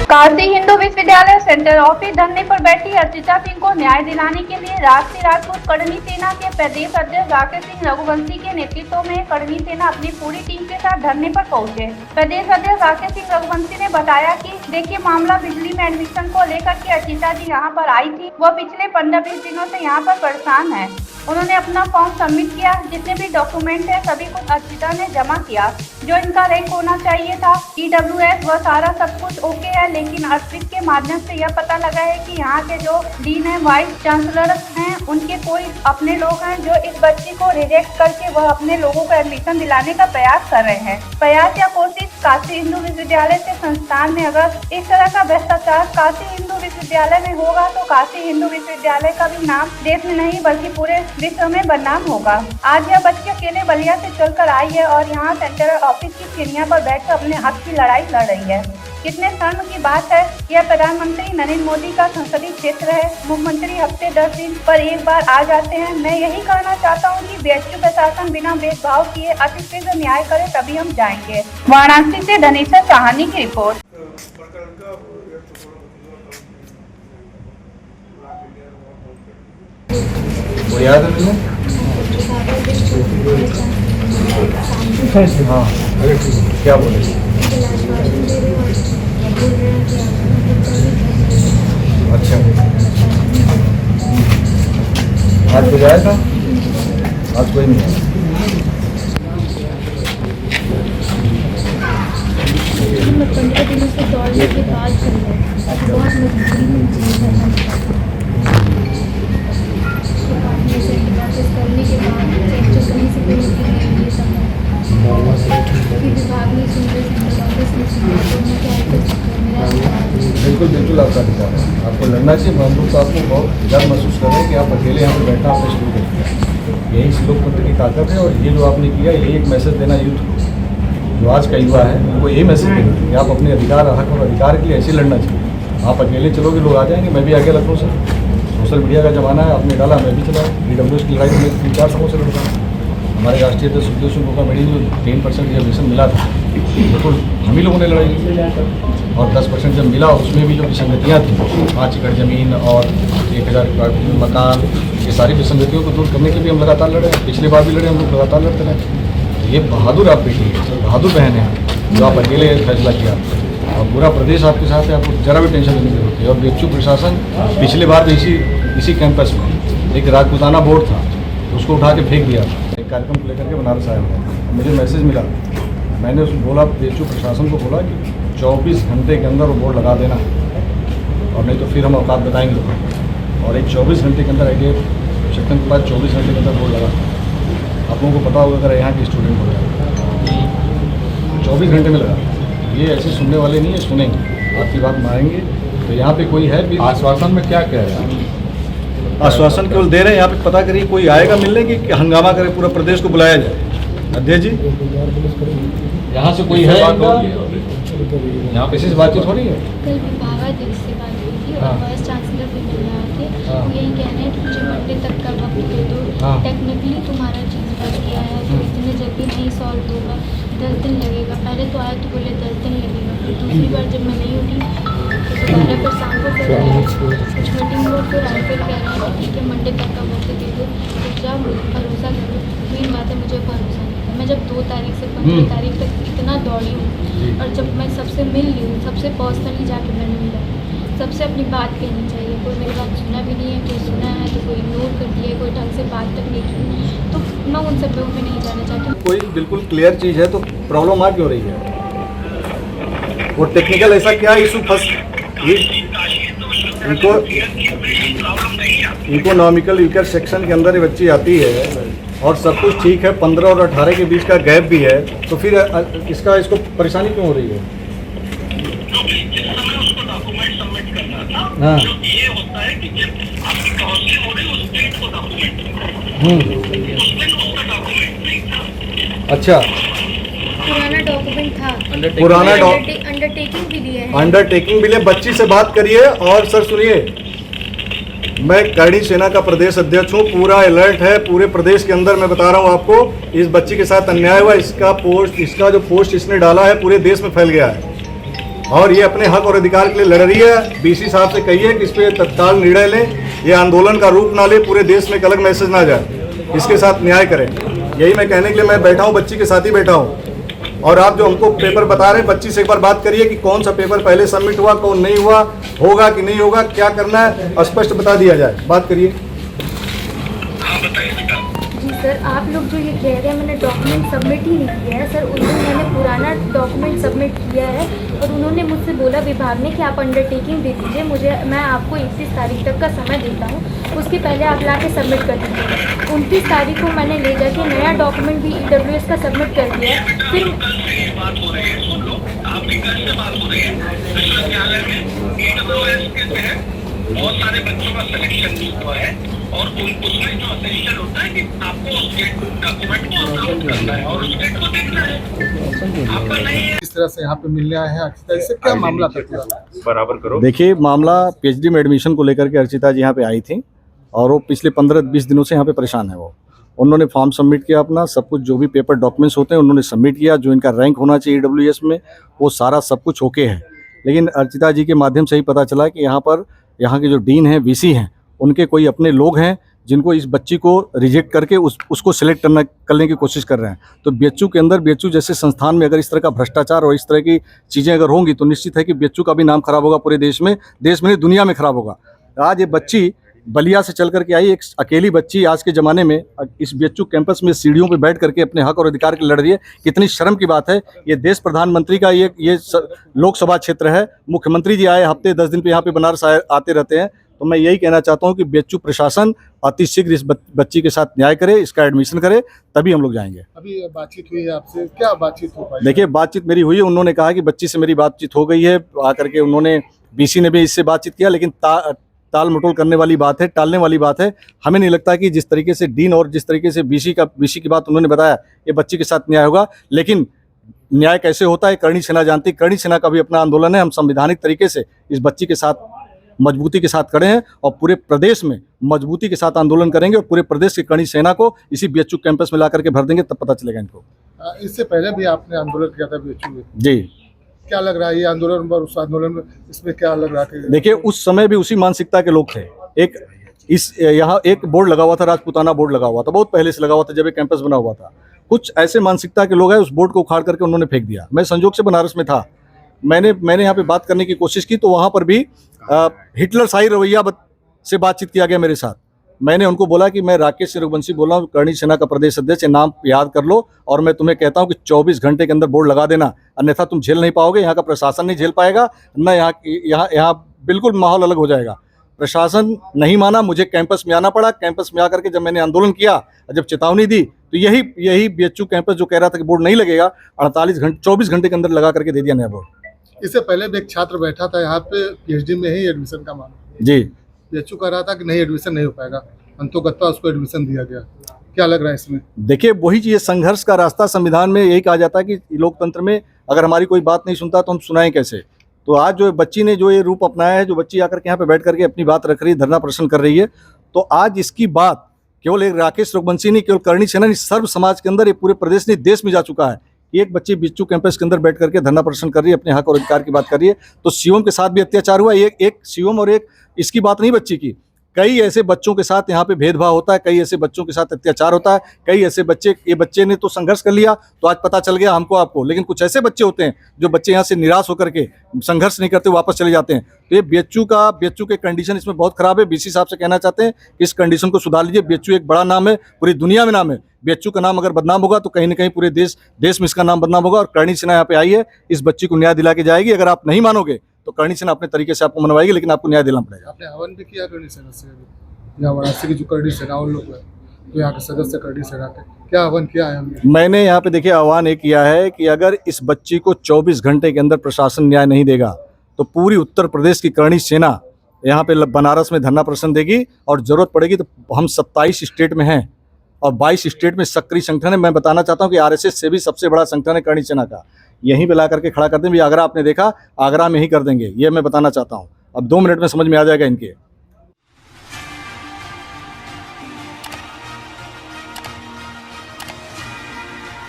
काशी हिंदू विश्वविद्यालय central office धरने पर बैठी अर्चिता सिंह को न्याय दिलाने के लिए राजपुर कर्मी सेना के प्रदेश अध्यक्ष राकेश सिंह रघुवंशी के नेतृत्व में कर्मी सेना अपनी पूरी टीम के साथ धरने पर पहुंचे। प्रदेश अध्यक्ष राकेश सिंह रघुवंशी ने बताया कि देखिए, मामला बिजली में एडमिशन को लेकर के अर्चिता जी यहाँ पर आई थी। वह पिछले 15-20 दिनों से यहाँ पर परेशान है। उन्होंने अपना फॉर्म सबमिट किया, जितने भी डॉक्यूमेंट है सभी कुछ अर्चिता ने जमा किया। जो इनका रैंक होना चाहिए था EWS, वह सारा सब कुछ ओके है, लेकिन अर्पित के माध्यम से यह पता लगा है कि यहाँ के जो डीन है, वाइस चांसलर हैं, उनके कोई अपने लोग हैं जो इस बच्ची को रिजेक्ट करके वह अपने लोगों को एडमिशन दिलाने का प्रयास कर रहे हैं। प्रयास या कोशिश काशी हिंदू विश्वविद्यालय के संस्थान में अगर इस तरह का भ्रष्टाचार काशी हिंदू विश्वविद्यालय में होगा तो काशी हिंदू विश्वविद्यालय का भी नाम देश में नहीं बल्कि पूरे विश्व में बदनाम होगा। आज यह बच्ची अकेले बलिया से चलकर आई है और यहाँ सेंट्रल ऑफिस की सीढ़ियां पर बैठकर अपने हक की लड़ाई लड़ रही है। कितने शर्म की बात है। यह प्रधानमंत्री नरेंद्र मोदी का संसदीय क्षेत्र है। मुख्यमंत्री हफ्ते 10 दिन पर एक बार आ जाते हैं। मैं यही कहना चाहता हूँ कि BHU प्रशासन बिना भेदभाव किए अति शीघ्र न्याय करे, तभी हम जाएंगे। वाराणसी से धनेश्वर साहनी की रिपोर्ट। याद है तुम्हें? हाँ, क्या बोले? अच्छा, आज कोई आया था? आज कोई नहीं आया। मैं 15 दिनों से दौड़ने के बाद बहुत मजबूरी में करने के बाद कहीं से कोई नहीं विभाग ने सुन रहे बिल्कुल बिल्कुल आपका अधिकार है, आपको लड़ना चाहिए। हम लोग तो आपको बहुत डर महसूस कर रहे हैं कि आप अकेले यहाँ पर बैठना आपने शुरू कर दिया। यही लोकतंत्र की ताकत है और ये जो आपने किया, यही एक मैसेज देना यूथ को, जो आज का युवा है उनको यही मैसेज देना कि आप अपने अधिकार, हक और अधिकार के लिए ऐसे लड़ना चाहिए। आप अकेले चलोगे लोग आ जाएंगे। मैं भी आगे लखनऊ से, सोशल मीडिया का ज़माना है, आपने डाला मैं भी चला। EWS की लड़ाई में 3-4 समूह से लड़ता हूँ। हमारे राष्ट्रीय अध्यक्ष सुखदेव सिंह को मेरी जो 10% रिजर्वेशन मिला था, बिल्कुल हम ही लोगों ने लड़ाई और 10% जब मिला उसमें भी जो विसंगतियाँ थी, 5 एकड़ ज़मीन और 1000 मकान, ये सारी विसंगतियों को दूर करने के लिए हम लगातार लड़े। पिछली बार भी लड़े, हम लोग लगातार लड़ते रहे। ये बहादुर आप बेटी है, बहादुर बहन है जो आप अकेले फैसला किया और पूरा प्रदेश आपके साथ है। आपको जरा भी टेंशन नहीं होती है। और BHU प्रशासन पिछले बार भी इसी कैंपस में एक राजपूताना बोर्ड था, उसको उठा के फेंक दिया था। एक कार्यक्रम को लेकर के बनारस आया हुआ, मुझे मैसेज मिला, मैंने उसको बोला, BHU प्रशासन को बोला कि 24 घंटे के अंदर वो बोर्ड लगा देना और नहीं तो फिर हम औकात बताएंगे। और एक 24 घंटे के अंदर आगे सेक्शन के बाद 24 घंटे के अंदर बोर्ड लगा। आप लोगों को पता होगा अगर यहाँ के स्टूडेंट हो गया 24 घंटे में लगा। ये ऐसे सुनने वाले नहीं है, सुनेंगे, आपकी बात मानेंगे। तो यहाँ पे कोई है भी? आश्वासन में क्या कह रहे हैं? आश्वासन केवल दे रहे हैं। यहाँ पे पता करिए कोई आएगा मिलने की कि हंगामा करे, पूरा प्रदेश को बुलाया जाए। अध्यक्ष जी, यहाँ से कोई है? यहाँ पे बातचीत हो रही है। कल विभागाध्यक्ष से बात हुई थी और वाइस चांसलर भी मिल रहे थे। वो यही कह रहे हैं कि मुझे मंडे तक का वक्त दे दो। टेक्निकली तुम्हारा चीज़ बच गया है तो इतने जल्दी नहीं सॉल्व होगा, 10 दिन लगेगा। पहले तो आया तो बोले 10 दिन लगेगा, फिर दूसरी बार जब मैं नहीं उठी तो दोबारा फिर शाम को फिर कुछ मीटिंग लोग फिर आए, फिर कह रहे हैं कि ठीक है मंडे तक का वक्त दे दो। तो जब भरोसा करो, मेन बात है मुझे भरोसा नहीं था। मैं जब 2 तारीख से 15 तारीख तक इतना दौड़ी हूँ और जब मैं सबसे मिल ली हूँ, सबसे पर्सनली जाके मैंने मिला, सबसे अपनी बात कहनी चाहिए। कोई मेरी बात सुना भी नहीं है, कोई सुना है तो कोई इग्नोर कर दिया है, कोई ढंग से बात तक नहीं की। तो मैं उन सब लोगों में नहीं जाना चाहती। कोई बिल्कुल क्लियर चीज़ है तो प्रॉब्लम आ क्यों रही है? वो टेक्निकल ऐसा क्या इशू फंस इकोनॉमिकल वीकर सेक्शन के अंदर ये बच्ची आती है और सब कुछ ठीक है, 15 और 18 के बीच का गैप भी है, तो फिर इसको परेशानी क्यों हो रही है? हाँ, ये होता है कि जब आपकी काउंसलिंग हो रही है उस डेट को डॉक्यूमेंट उसमें उसका डॉक्यूमेंट नहीं था। अच्छा, पुराना डॉक्यूमेंट था, पुराना अंडरटेकिंग भी लिया है। अंडरटेकिंग भी ले। बच्ची से बात करिए। और सर सुनिए, मैं कर्णी सेना का प्रदेश अध्यक्ष हूँ, पूरा अलर्ट है पूरे प्रदेश के अंदर। मैं बता रहा हूँ आपको, इस बच्ची के साथ अन्याय हुआ। इसका जो पोस्ट इसने डाला है पूरे देश में फैल गया है। और ये अपने हक और अधिकार के लिए लड़ रही है। बीसी साहब से कहिए कि इस पर तत्काल निर्णय लें, ये आंदोलन का रूप ना ले, पूरे देश में एक अलग मैसेज ना जाए, इसके साथ न्याय करें। यही मैं कहने के लिए मैं बैठा हूँ, बच्ची के साथ ही बैठा हूँ। और आप जो हमको पेपर बता रहे हैं, बच्ची से एक बार बात करिए कि कौन सा पेपर पहले सबमिट हुआ, कौन नहीं हुआ, होगा कि नहीं होगा, क्या करना है, स्पष्ट बता दिया जाए। बात करिए। हाँ बताइए बेटा। जी सर, आप लोग जो ये कह रहे हैं मैंने डॉक्यूमेंट सबमिट ही नहीं किया है सर। उस दिन मैंने पुराना डॉक्यूमेंट सबमिट किया है और उन्होंने मुझसे बोला विभाग ने कि आप अंडरटेकिंग दे दीजिए मुझे, मैं आपको 31 तारीख तक का समय देता हूँ, उसके पहले आप ला के सबमिट कर दीजिए। 29 तारीख को मैंने ले जाके नया डॉक्यूमेंट भी EWS का सबमिट कर दिया। फिर कल से ये बात हो रही है, सुन लो, आपकी कल से बात हो रही है। विश्वविद्यालय में EWS के तहत बहुत सारे बच्चों का सिलेक्शन हुआ है और उसमें जो असेंशियल होता है कि आपको उस डॉक्यूमेंट को अपलोड करना है और उस डेट को देखना है, आपका नहीं है। इस तरह से यहाँ पे मिलने आए हैं अर्चिता, इससे क्या मामला था पूरा? बराबर करो। देखिए, मामला PhD में एडमिशन को लेकर के अर्चिता जी यहाँ पे आई थी और वो पिछले 15-20 दिनों से यहाँ पे परेशान है। वो उन्होंने फॉर्म सबमिट किया, अपना सब कुछ जो भी पेपर डॉक्यूमेंट्स होते हैं उन्होंने सबमिट किया, जो इनका रैंक होना चाहिए EWS में वो सारा सब कुछ ओके है। लेकिन अर्चिता जी के माध्यम से ही पता चला कि यहाँ के जो डीन हैं, VC हैं, उनके कोई अपने लोग हैं जिनको इस बच्ची को रिजेक्ट करके उसको सिलेक्ट करने की कोशिश कर रहे हैं। तो BHU के अंदर, BHU जैसे संस्थान में अगर इस तरह का भ्रष्टाचार और इस तरह की चीज़ें अगर होंगी तो निश्चित है कि BHU का भी नाम खराब होगा, पूरे देश में नहीं दुनिया में खराब होगा। आज ये बच्ची बलिया से चल करके आई, एक अकेली बच्ची आज के ज़माने में इस BHU कैंपस में सीढ़ियों पे बैठ करके अपने हक और अधिकार के लड़ रही है। कितनी शर्म की बात है। ये देश प्रधानमंत्री का ये लोकसभा क्षेत्र है। मुख्यमंत्री जी आए हफ्ते 10 दिन पे यहाँ पे बनारस आते रहते हैं। तो मैं यही कहना चाहता हूँ कि BHU प्रशासन अति शीघ्र इस बच्ची के साथ न्याय करे, इसका एडमिशन करे, तभी हम लोग जाएंगे। अभी बातचीत हुई है आपसे, क्या बातचीत हो पाई? देखिए, बातचीत मेरी हुई है। उन्होंने कहा कि बच्ची से मेरी बातचीत हो गई है, आकर के उन्होंने BC ने भी इससे बातचीत किया, लेकिन टाल मटोल करने वाली बात है, टालने वाली बात है। हमें नहीं लगता कि जिस तरीके से डीन और जिस तरीके से BC की बात उन्होंने बताया, ये बच्ची के साथ न्याय होगा। लेकिन न्याय कैसे होता है करणी सेना जानती। करणी सेना का भी अपना आंदोलन है। हम संवैधानिक तरीके से इस बच्ची के साथ मजबूती के साथ खड़े हैं और पूरे प्रदेश में मजबूती के साथ आंदोलन करेंगे और पूरे प्रदेश की करणी सेना को इसी BHU कैंपस में ला करके भर देंगे, तब पता चलेगा इनको। इससे पहले भी आपने आंदोलन किया था BHU में, जी। क्या लग रहा है ये आंदोलन और उस आंदोलन में, इसमें क्या लग रहा है? देखिए, उस समय भी उसी मानसिकता के लोग थे। यहाँ एक बोर्ड लगा हुआ था, राजपूताना बोर्ड लगा हुआ था, बहुत पहले से लगा हुआ था जब ये कैंपस बना हुआ था। कुछ ऐसे मानसिकता के लोग हैं, उस बोर्ड को उखाड़ करके उन्होंने फेंक दिया। मैं संजोग से बनारस में था, मैंने यहाँ पे बात करने की कोशिश की तो वहाँ पर भी हिटलर शाही रवैया से बातचीत किया गया मेरे साथ। मैंने उनको बोला कि मैं राकेश सिंह रघुवंशी बोल रहा हूँ, करणी सेना का प्रदेश अध्यक्ष, नाम याद कर लो और मैं तुम्हें कहता हूँ कि 24 घंटे के अंदर बोर्ड लगा देना, अन्यथा तुम झेल नहीं पाओगे। यहाँ का प्रशासन नहीं झेल पाएगा, न यहाँ बिल्कुल माहौल अलग हो जाएगा। प्रशासन नहीं माना, मुझे कैंपस में आना पड़ा। कैंपस में आकर के जब मैंने आंदोलन किया, जब चेतावनी दी, तो यही BHU कैंपस जो कह रहा था कि बोर्ड नहीं लगेगा, 24 घंटे के अंदर लगा करके दे दिया नया बोर्ड। इससे पहले भी एक छात्र बैठा था यहाँ पे PhD में ही एडमिशन का मामला, जी। BHU कह रहा था कि नहीं एडमिशन नहीं हो पाएगा, अंतोगत्वा उसको एडमिशन दिया गया। क्या लग रहा है इसमें? देखिए, वही चीज़, संघर्ष का रास्ता संविधान में यही कहा जाता है कि लोकतंत्र में अगर हमारी कोई बात नहीं सुनता तो हम सुनाएं कैसे। तो आज जो बच्ची ने जो ये रूप अपनाया है, जो बच्ची आकर के यहाँ पे बैठ करके अपनी बात रख रही है, धरना प्रदर्शन कर रही है, तो आज इसकी बात केवल एक राकेश रघुवंशी नहीं, केवल करणी सेना नहीं, सर्व समाज के अंदर, ये पूरे प्रदेश नहीं देश में जा चुका है। एक बच्ची BHU कैंपस के अंदर बैठ करके धरना प्रदर्शन कर रही है, अपने हक और अधिकार की बात कर रही है। तो शिवम के साथ भी अत्याचार हुआ। एक शिवम और एक इसकी बात नहीं बच्ची की, कई ऐसे बच्चों के साथ यहाँ पे भेदभाव होता है, कई ऐसे बच्चों के साथ अत्याचार होता है, कई ऐसे ये बच्चे ने तो संघर्ष कर लिया तो आज पता चल गया हमको आपको। लेकिन कुछ ऐसे बच्चे होते हैं जो बच्चे यहाँ से निराश होकर के संघर्ष नहीं करते, वापस चले जाते हैं। तो ये BHU के कंडीशन इसमें बहुत खराब है। BC साहब से कहना चाहते हैं कि इस कंडीशन को सुधार लीजिए। BHU एक बड़ा नाम है, पूरी दुनिया में नाम है। BHU का नाम अगर बदनाम होगा तो कहीं ना कहीं पूरे देश में इसका नाम बदनाम होगा। और करणी सेना यहाँ पे आई है, इस बच्ची को न्याय दिला के जाएगी। अगर आप नहीं मानोगे तो करणी सेना अपने तरीके से आपको मनवाएगी, लेकिन आपको न्याय दिलाना पड़ेगा। आपने हवन भी किया करणी सेना से? यहाँ वाराणसी की जो करणी सेना उन लोग हैं, तो यहाँ के सदस्य करणी सेना के, क्या आह्वान किया है हमने? मैंने यहाँ पे देखिए आह्वान एक किया है कि अगर इस बच्ची को 24 घंटे के अंदर प्रशासन न्याय नहीं देगा तो पूरी उत्तर प्रदेश की करणी सेना यहाँ पे बनारस में धरना प्रदर्शन देगी और जरूरत पड़ेगी तो हम 27 स्टेट में हैं और 22 स्टेट में सक्रिय संगठन है। मैं बताना चाहता हूँ कि RSS से भी सबसे बड़ा संगठन है करणी सेना का। यहीं पे ला करके खड़ा कर देंगे। आगरा आपने देखा, आगरा में ही कर देंगे, ये मैं बताना चाहता हूँ। अब 2 मिनट में समझ में आ जाएगा इनके।